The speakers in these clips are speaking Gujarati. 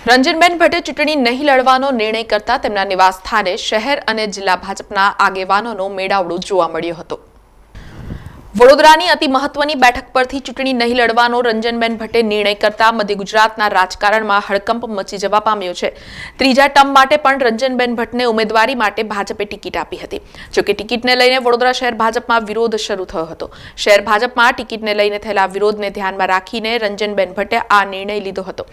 રંજનબેન ભટ્ટે ચૂંટણી નહીં લડવાનો નિર્ણય કરતા તેમના નિવાસસ્થાને શહેર અને જિલ્લા ભાજપના આગેવાનોનો મેળાવડો જોવા મળ્યો હતો। વડોદરાની અતિ મહત્વની બેઠક પરથી ચૂંટણી નહીં લડવાનો રંજનબેન ભટ્ટે નિર્ણય કરતા મધ્ય ગુજરાતના રાજકારણમાં હડકંપ મચી જવા પામ્યો છે। ત્રીજા ટર્મ માટે પણ રંજનબેન ભટ્ટને ઉમેદવારી માટે ભાજપે ટિકિટ આપી હતી। જોકે ટિકિટને લઈને વડોદરા શહેર ભાજપમાં વિરોધ શરૂ થયો હતો। શહેર ભાજપમાં ટિકિટને લઈને થયેલા વિરોધને ધ્યાનમાં રાખીને રંજનબેન ભટ્ટે આ નિર્ણય લીધો હતો।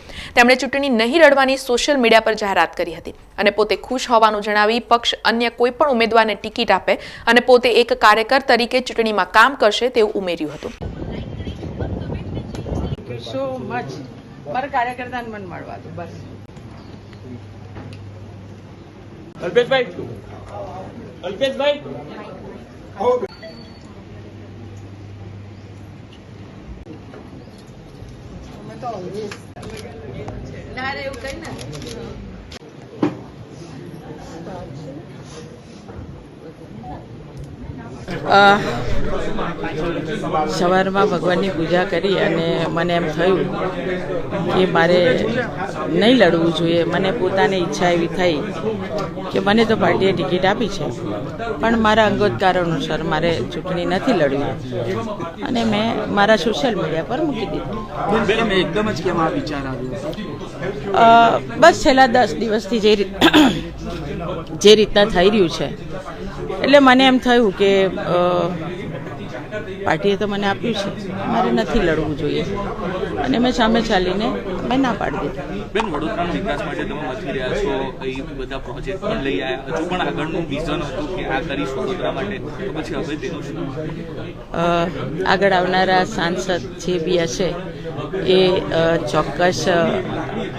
તેમણે ચૂંટણી નહીં લડવાની સોશિયલ મીડિયા પર જાહેરાત કરી હતી અને પોતે ખુશ હોવાનું જણાવી પક્ષ અન્ય કોઈ પણ ઉમેદવારને ટિકિટ આપે અને પોતે એક કાર્યકર તરીકે ચૂંટણીમાં કામ કરશે તેવું ઉમેર્યું હતું। સો મચ મારા કાર્યકર્તાને મન મળવા દો બસ। અલ્પેશભાઈ ના રે એવું કઈ ના સવારમાં ભગવાનની પૂજા કરી અને મને એમ થયું કે મારે નહીં લડવું જોઈએ। મને પોતાની ઈચ્છા એવી થઈ કે મને તો પાર્ટીએ ટિકિટ આપી છે પણ મારા અંગત કારણોસર મારે ચૂંટણી નથી લડવી અને મેં મારા સોશિયલ મીડિયા પર મૂકી દીધું। એકદમ જ કેમ આ વિચાર આવ્યો? બસ છેલ્લા 10 દિવસથી જે રીતના થઈ રહ્યું છે એટલે મને એમ થયું કે પાર્ટીએ તો મને આપ્યું છે, મારે નથી લડવું જોઈએ અને મેં સામે ચાલીને મેં ના પાડી દીધું। બેન, વડોદરાના વિકાસ માટે તમે મથી રહ્યા છો, એ બધા પ્રોજેક્ટ પણ લઈ આવ્યા, હજુ પણ આગળનું વિઝન હતું કે આ કરીશું વડોદરા માટે, તો પછી હવે તેનું શું? આગળ આવનારા સાંસદ જે બી હશે એ ચોક્કસ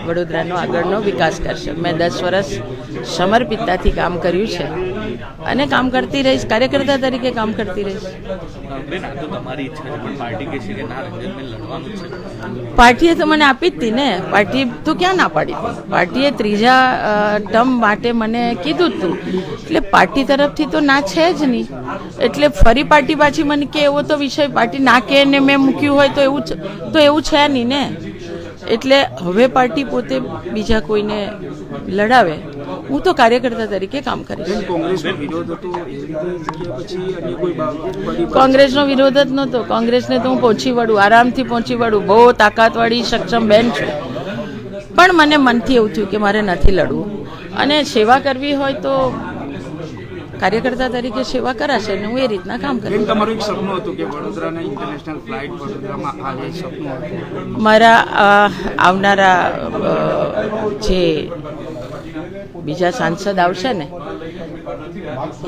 વડોદરાનો આગળનો વિકાસ કરશે। મેં 10 વર્ષ સમર્પિતતાથી કામ કર્યું છે અને કામ કરતી રહીશ, કાર્યકર્તા તરીકે કામ કરતી રહીશ। બેન, આ તો તમારી ઈચ્છા છે પણ પાર્ટી કહે છે કે ના, રંજનબેન લડવાનું છે। પાર્ટીએ તો મને આપી જ હતી ને, પાર્ટી તો ક્યાં ના પાડી હતી? પાર્ટીએ ત્રીજા ટર્મ માટે મને કીધું જ હતું એટલે પાર્ટી તરફથી તો ના છે જ નહીં। એટલે ફરી પાર્ટી પાછી મને કે એવો તો વિષય પાર્ટી ના કે ને મેં મૂક્યું હોય તો એવું છે નહીં ને। એટલે હવે પાર્ટી પોતે બીજા કોઈને લડાવે, હું તો કાર્યકર્તા તરીકે કામ કરીશ। કોંગ્રેસનો વિરોધ જ નહોતો, કોંગ્રેસને તો હું પહોંચી વળું, આરામથી પહોંચી વળું, બહુ તાકાતવાળી સક્ષમ બેન છું, પણ મને મનથી એવું થયું કે મારે નથી લડવું અને સેવા કરવી હોય તો કાર્યકર્તા તરીકે સેવા કરાશે અને હું એ રીતના કામ કરીશ। તમારું એક સપનું હતું કે વડોદરાના ઇન્ટરનેશનલ ફ્લાઇટ વડોદરામાં આવે, સપનું હતું મારા આવનારા જે બીજા સાંસદ આવશે ને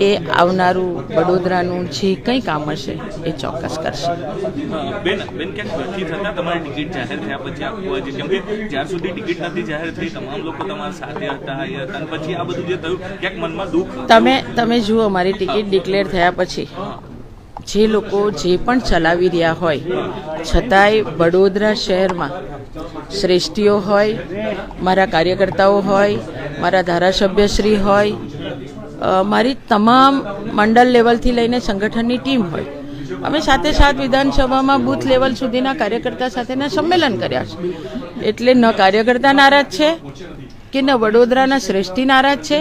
એ આવનારું વડોદરાનું જે કંઈ કામ હશે એ ચોક્કસ કરશે। બેન, ક્યાંક નથી થતા તમારી ટિકિટ જાહેર થયા પછી આખું કેમ કે જ્યાર સુધી ટિકિટ નથી જાહેર થઈ તમામ લોકો તમારા સાથે હતા અને પછી આ બધું જે થયું ક્યાંક મનમાં દુઃખ? તમે જુઓ, મારી ટિકિટ ડિક્લેર થયા પછી જે લોકો જે પણ ચલાવી રહ્યા હોય છતાંય વડોદરા શહેરમાં શ્રેષ્ઠીઓ હોય, મારા કાર્યકર્તાઓ હોય, મારા ધારાસભ્યશ્રી હોય, મારી તમામ મંડળ લેવલથી લઈને સંગઠનની ટીમ હોય, અમે સાથે વિધાનસભામાં બૂથ લેવલ સુધીના કાર્યકર્તા સાથેના સંમેલન કર્યા છે। એટલે ન કાર્યકર્તા નારાજ છે કે ન વડોદરાના શ્રેષ્ઠી નારાજ છે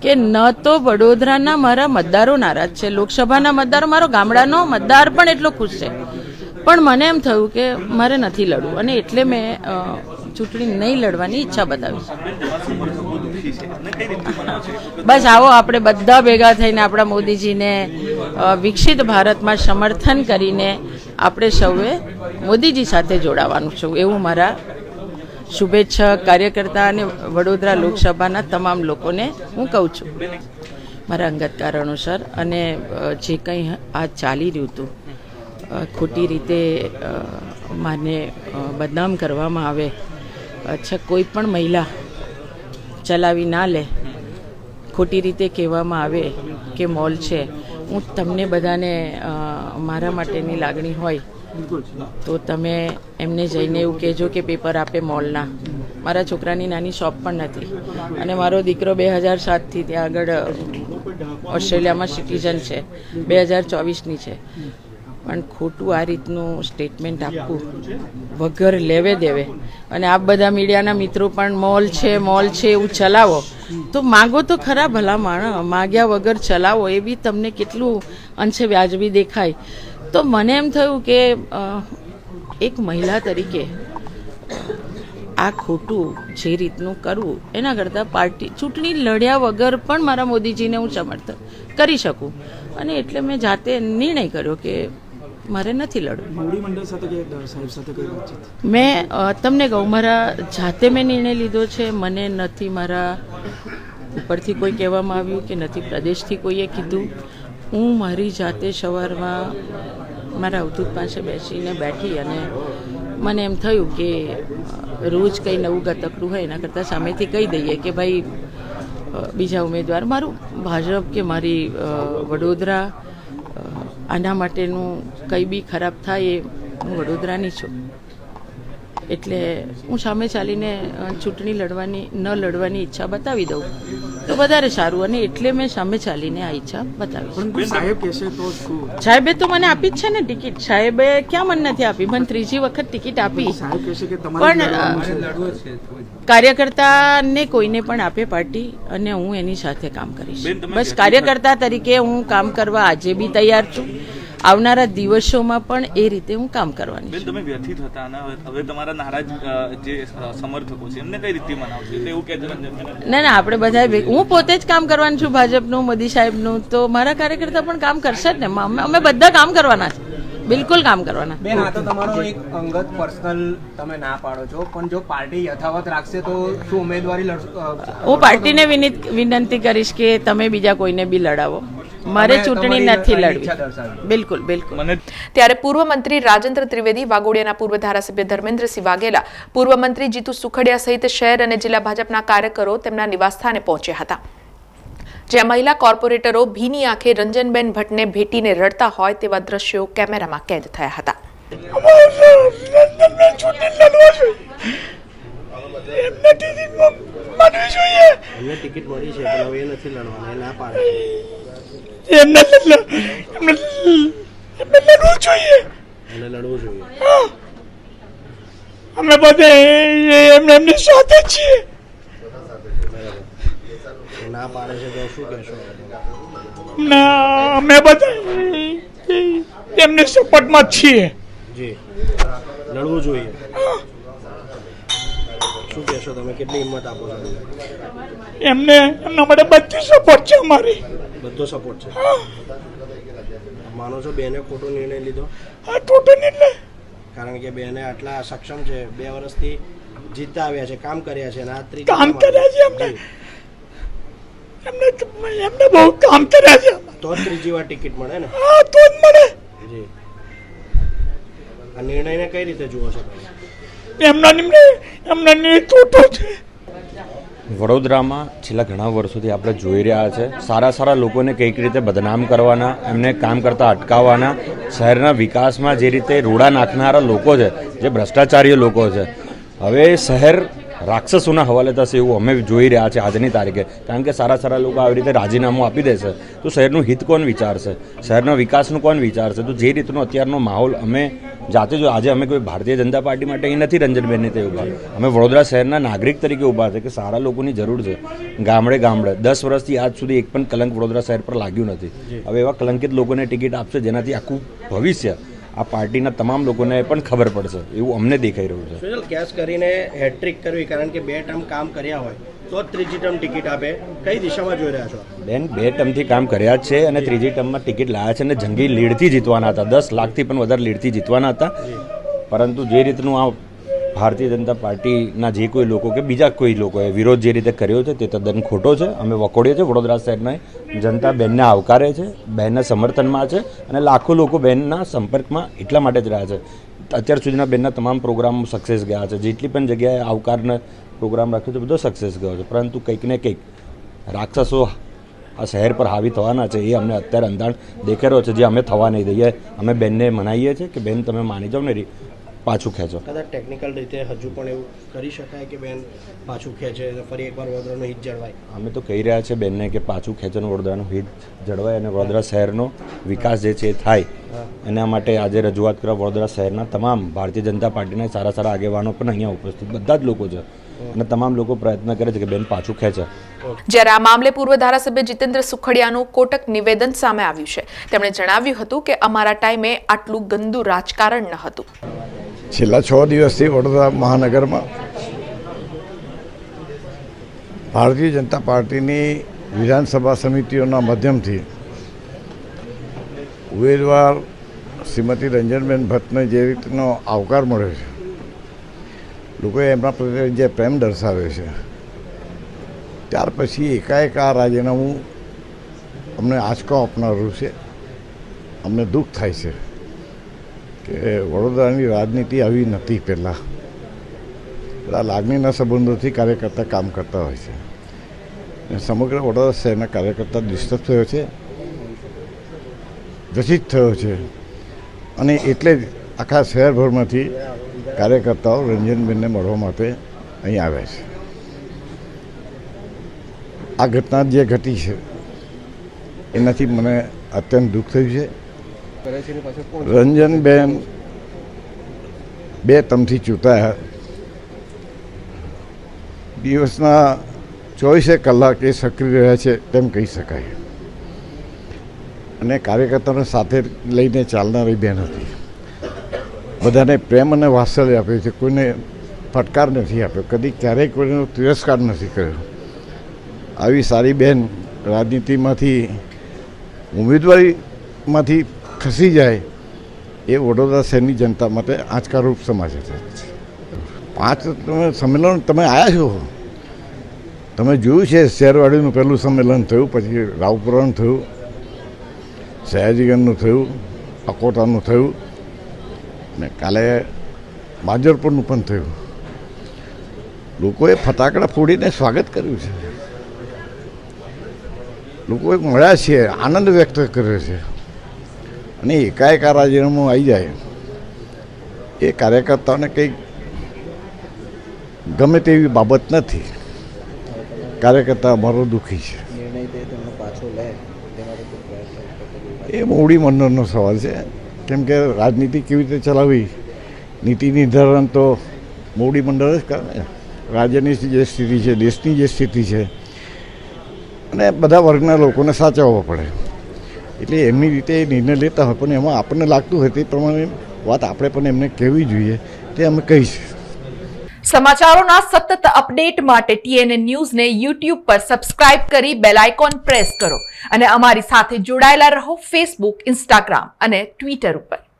કે ન તો વડોદરાના મારા મતદારો નારાજ છે। લોકસભાના મતદારો, મારો ગામડાનો મતદાર પણ એટલો ખુશ છે, પણ મને એમ થયું કે મારે નથી લડવું અને એટલે મેં ચૂંટણી નહીં લડવાની ઈચ્છા બતાવી છે। બસ આવો આપણે બધા ભેગા થઈને આપણા મોદીજીને વિકસિત ભારતમાં સમર્થન કરીને આપણે સૌએ મોદીજી સાથે જોડાવાનું છે એવું મારા શુભેચ્છક, કાર્યકર્તા અને વડોદરા લોકસભાના તમામ લોકોને હું કહું છું। મારા અંગત કારણોસર અને જે કંઈ આ ચાલી રહ્યું હતું, ખોટી રીતે માને બદનામ કરવામાં આવે, અચ્છા કોઈ પણ મહિલા ચલાવી ના લે, ખોટી રીતે કહેવામાં આવે કે મોલ છે, હું તમને બધાને મારા માટેની લાગણી હોય તો તમે એમને જઈને એવું કહેજો કે પેપર આપે મોલના। મારા છોકરાની નાની શોપ પણ નથી અને મારો દીકરો 2007થી ત્યાં આગળ ઓસ્ટ્રેલિયામાં સિટીઝન છે, 2024ની છે। પણ ખોટું આ રીતનું સ્ટેટમેન્ટ આપવું વગર લેવે દેવે, અને આપ બધા મીડિયાના મિત્રો પણ મોલ છે એવું ચલાવો તો માગો તો ખરા ભલા માણસ, માગ્યા વગર ચલાવો એ બી તમને કેટલું અંશે વ્યાજબી દેખાય. તો મને એમ થયું કે એક મહિલા તરીકે આ ખોટું જે રીતનું કરવું એના કરતાં ચૂંટણી લડ્યા વગર પણ મારા મોદીજીને હું સમર્થન કરી શકું, અને એટલે મેં જાતે નિર્ણય કર્યો કે મારે નથી લડવું. મોવડી મંડળ સાથે કે સાહેબ સાથે કઈ વાતચીત? મેં તમને કહું, મારા જાતે મેં નિર્ણય લીધો છે. મને નથી મારા ઉપરથી કોઈ કહેવામાં આવ્યું કે નથી પ્રદેશથી કોઈએ કીધું. હું મારી જાતે સવારમાં મારા અવધૂત પાસે બેસીને બેઠી અને મને એમ થયું કે રોજ કંઈ નવું ગતકડું હોય એના કરતાં સામેથી કહી દઈએ કે ભાઈ બીજા ઉમેદવાર, મારું ભાજપ કે મારી વડોદરા, આના માટેનું કંઈ બી ખરાબ થાય એ હું વડોદરાની છું, એટલે હું સામે ચાલીને ચૂંટણી ન લડવાની ઈચ્છા બતાવી દઉં તો વધારે સારું, અને એટલે મેં સામે ચાલીને આ ઈચ્છા બતાવી. સાહેબ કહેશે તો સાહેબે તો મને આપી જ છે ને ટિકિટ. સાહેબે ક્યાં મને નથી આપી? મને ત્રીજી વખત ટિકિટ આપી. સાહેબ કહેશે કે પણ કાર્યકર્તાને કોઈને પણ આપે પાર્ટી, અને હું એની સાથે કામ કરીશ. બસ કાર્યકર્તા તરીકે હું કામ કરવા આજે બી તૈયાર છું. આવનારા દિવસોમાં પણ એ રીતે હું કામ કરવાની છું. તમે વ્યથિત હતા અને હવે તમારા નારાજ જે સમર્થકો છે એમને કઈ રીતે મનાવશો? એટલે એવું કહેજો. ના, આપણે બધા હું પોતે જ કામ કરવાનું છું ભાજપનું, મોદી સાહેબનું, તો મારા કાર્યકર્તા પણ કામ કરશે જ ને. અમે બધા કામ કરવાના છે, બિલકુલ કામ કરવાના. બેન, આ તો તમારો એક અંગત પર્સનલ તમે ના પાડો છો, પણ જો પાર્ટી યથાવત રાખશે તો શું ઉમેદવારી હું પાર્ટીને વિનંતી કરીશ કે તમે બીજા કોઈને બી લડાવો, મારે ચૂંટણી નથી લડવી. બિલકુલ. ત્યારે પૂર્વ મંત્રી રાજેન્દ્ર ત્રિવેદી, વાઘોડિયાના પૂર્વ ધારાસભ્ય ધર્મેન્દ્રસિંહ વાઘેલા, પૂર્વ મંત્રી જીતુ સુખડિયા સહિત શહેર અને જિલ્લા ભાજપના કાર્યકરો તેમના નિવાસસ્થાને પહોંચ્યા હતા, જ્યાં મહિલા કોર્પોરેટરો ભીની આંખે રંજનબેન ભટ્ટને ભેટીને રડતા હોય તેવા દ્રશ્યો કેમેરામાં કેદ થયા હતા. ટિકિટ મળી છે પણ હવે એ નથી લડવાના, એ ના પાડે છે. એમને લડવું જોઈએ. અમે બધા એમની સાથે છીએ. ના પાડે છે તો શું કહેશો? ના, અમે બધા એમની સપોર્ટમાં જ છીએ. જી, લડવું જોઈએ. શું કહેશો તમે? કેટલી હિંમત આપો છો? એમના માટે બધી સપોર્ટ છે અમારી. બધો સપોર્ટ છે. માનો છો બેને ખોટો નિર્ણય લીધો? હા, ખોટો નિર્ણય. કારણ કે બેને આટલા સક્ષમ છે, 2 વર્ષથી જીતતા આવ્યા છે, કામ કર્યા છે, અને આ કામ કર્યા છે એમને બહુ કામ કર્યા છે. તો જ ત્રીજી વાર ટિકિટ મળે ને? હા, તો જ મળે. જી, આ નિર્ણયને કઈ રીતે જુઓ છો તમે? એમના નિર્ણય ખોટો છે. વડોદરામાં છેલ્લા ઘણા વર્ષોથી આપણે જોઈ રહ્યા છે, સારા લોકોને કઈક રીતે બદનામ કરવાના, એમને કામ કરતા અટકાવવાના, શહેરના વિકાસમાં જે રીતે રોડા નાખનારા લોકો છે, જે ભ્રષ્ટાચારીય લોકો છે, હવે શહેર રાક્ષસોના હવાલે થશે એવું અમે જોઈ રહ્યા છે આજની તારીખે. કારણ કે સારા લોકો આવી રીતે રાજીનામું આપી દેશે તો શહેરનું હિત કોણ વિચારશે? શહેરના વિકાસનું કોણ વિચારશે? તો જે રીતનો અત્યારનો માહોલ અમે જાતે જો આજે અમે કોઈ ભારતીય જનતા પાર્ટી માટે અહીં નથી રંજનબેનને તે ઊભા, અમે વડોદરા શહેરના નાગરિક તરીકે ઊભા છે કે સારા લોકોની જરૂર છે. ગામડે 10 વર્ષથી આજ સુધી એક પણ કલંક વડોદરા શહેર પર લાગ્યું નથી. હવે એવા કલંકિત લોકોને ટિકિટ આપશે જેનાથી આખું ભવિષ્ય આ પાર્ટીના તમામ લોકોને પણ ખબર પડશે એવું અમને દેખાઈ રહ્યું છે. સુજલ, કેસ કરીને હેટ્રિક કરવી, કારણ કે 2 ટર્મ કામ કર્યા હોય તો જ ત્રીજી ટર્મ ટિકિટ આપે. કઈ દિશામાં જોઈ રહ્યા છો? બેન, 2 ટર્મથી કામ કર્યા જ છે અને ત્રીજી ટર્મમાં ટિકિટ લાયા છે અને જંગી લીડથી જીતવાના હતા, 10 લાખથી પણ વધારે લીડથી જીતવાના હતા. પરંતુ જે રીતનું આ ભારતીય જનતા પાર્ટીના જે કોઈ લોકો કે બીજા કોઈ લોકોએ વિરોધ જે રીતે કર્યો છે તે તદ્દન ખોટો છે. અમે વખોડીએ છીએ. વડોદરા શહેરના જનતા બેનને આવકારે છે, બહેનના સમર્થનમાં છે અને લાખો લોકો બહેનના સંપર્કમાં એટલા માટે જ રહ્યા છે. અત્યાર સુધીના બેનના તમામ પ્રોગ્રામ સક્સેસ ગયા છે. જેટલી પણ જગ્યાએ આવકારને પ્રોગ્રામ રાખ્યો છે બધો સક્સેસ ગયો છે. પરંતુ કંઈક ને કંઈક રાક્ષસો આ શહેર પર હાવી થવાના છે એ અમને અત્યારે અંદાજ દેખાઈ રહ્યો છે, જે અમે થવા નહીં દઈએ. અમે બેનને મનાવીએ છીએ કે બેન તમે માની જાઓ ને પાછું ખેંચો. કદાચ ટેકનિકલ રીતે હજુ પણ એવું કરી શકાય કે બેન પાછું ખેંચે અને ફરી એકવાર વડોદરાનું હિત જળવાય. અમે તો કહી રહ્યા છે બેનને કે પાછું ખેંચો, વડોદરાનું હિત જળવાય અને વડોદરા શહેરનો વિકાસ જે છે એ થાય. એના માટે આજે રજૂઆત કરવા વડોદરા શહેરના તમામ ભારતીય જનતા પાર્ટીના સારા સારા આગેવાનો પણ અહીંયા ઉપસ્થિત બધા જ લોકો છે અને તમામ લોકો પ્રયત્ન કરે છે કે બેન પાછું ખેંચે. જ્યારે આ મામલે પૂર્વ ધારાસભ્ય જીતેન્દ્ર સુખડિયાનું કોટક નિવેદન સામે આવ્યું છે. તેમણે જણાવ્યું હતું કે અમારા ટાઈમે આટલું ગંદુ રાજકારણ ન હતું. છેલ્લા 6 દિવસથી વડોદરા મહાનગરમાં ભારતીય જનતા પાર્ટીની વિધાનસભા સમિતિઓના માધ્યમથી ઉમેદવાર શ્રીમતી રંજનબેન ભટ્ટને જે રીતનો આવકાર મળ્યો છે, લોકોએ એમના પ્રત્યે જે પ્રેમ દર્શાવ્યો છે, ત્યાર પછી એકાએક આ રાજીનામું અમને આંચકો આપનારું છે. અમને દુઃખ થાય છે કે વડોદરાની રાજનીતિ આવી નથી. પહેલાં બધા લાગણીના સંબંધોથી કાર્યકર્તા કામ કરતા હોય છે. સમગ્ર વડોદરા શહેરના કાર્યકર્તા ડિસ્ટર્બ થયો છે, ગ્રસિત થયો છે અને એટલે જ આખા શહેરભરમાંથી કાર્યકર્તાઓ રંજનબેનને મળવા માટે અહીં આવ્યા છે. આ ઘટના જે ઘટી છે એનાથી મને અત્યંત દુઃખ થયું છે. રંજનબેન 2 ટર્મથી ચૂંટાયા, દિવસના 24 કલાક એ સક્રિય રહ્યા છે તેમ કહી શકાય અને કાર્યકર્તાઓને સાથે લઈને ચાલનારી બેન હતી. બધાને પ્રેમ અને વાત્સલ્ય આપ્યું છે, કોઈને ફટકાર નથી આપ્યો, કદી ક્યારેય કોઈનો તિરસ્કાર નથી કર્યો. આવી સારી બેન રાજનીતિમાંથી ઉમેદવારીમાંથી ખસી જાય એ વડોદરા શહેરની જનતા માટે આંચકારૂપ સમાચાર છે. 5 સંમેલન તમે આવ્યા છો, તમે જોયું છે. શહેરવાડીનું પહેલું સંમેલન થયું, પછી રાવપુરાનું થયું, સયાજીગંજનું થયું, અકોટાનું થયું ને કાલે માંજરપુરનું પણ થયું. લોકોએ ફટાકડા ફોડીને સ્વાગત કર્યું છે. લોકોએ મળ્યા છે, આનંદ વ્યક્ત કર્યો છે અને એકાએક આ રાજીનામું આવી જાય એ કાર્યકર્તાઓને કંઈક ગમે તેવી બાબત નથી. કાર્યકર્તા અમારો દુઃખી છે. એ મોવડી મંડળનો સવાલ છે, કેમ કે રાજનીતિ કેવી રીતે ચલાવવી, નીતિ નિર્ધારણ તો મોવડી મંડળ જ કરે. રાજ્યની જે સ્થિતિ છે, દેશની જે સ્થિતિ છે અને બધા વર્ગના લોકોને સાચવવા પડે એટલે એમની રીતે એ નિર્ણય લેતા હોય, પણ એમાં આપણને લાગતું હોય તે પ્રમાણે વાત આપણે પણ એમને કહેવી જોઈએ તે અમે કહીશું. સમાચારોના સતત અપડેટ માટે TNN ન્યૂઝને YouTube પર સબસ્ક્રાઇબ કરી બેલ આઇકોન પ્રેસ કરો અને અમારી સાથે જોડાયેલા રહો Facebook, Instagram અને Twitter ઉપર.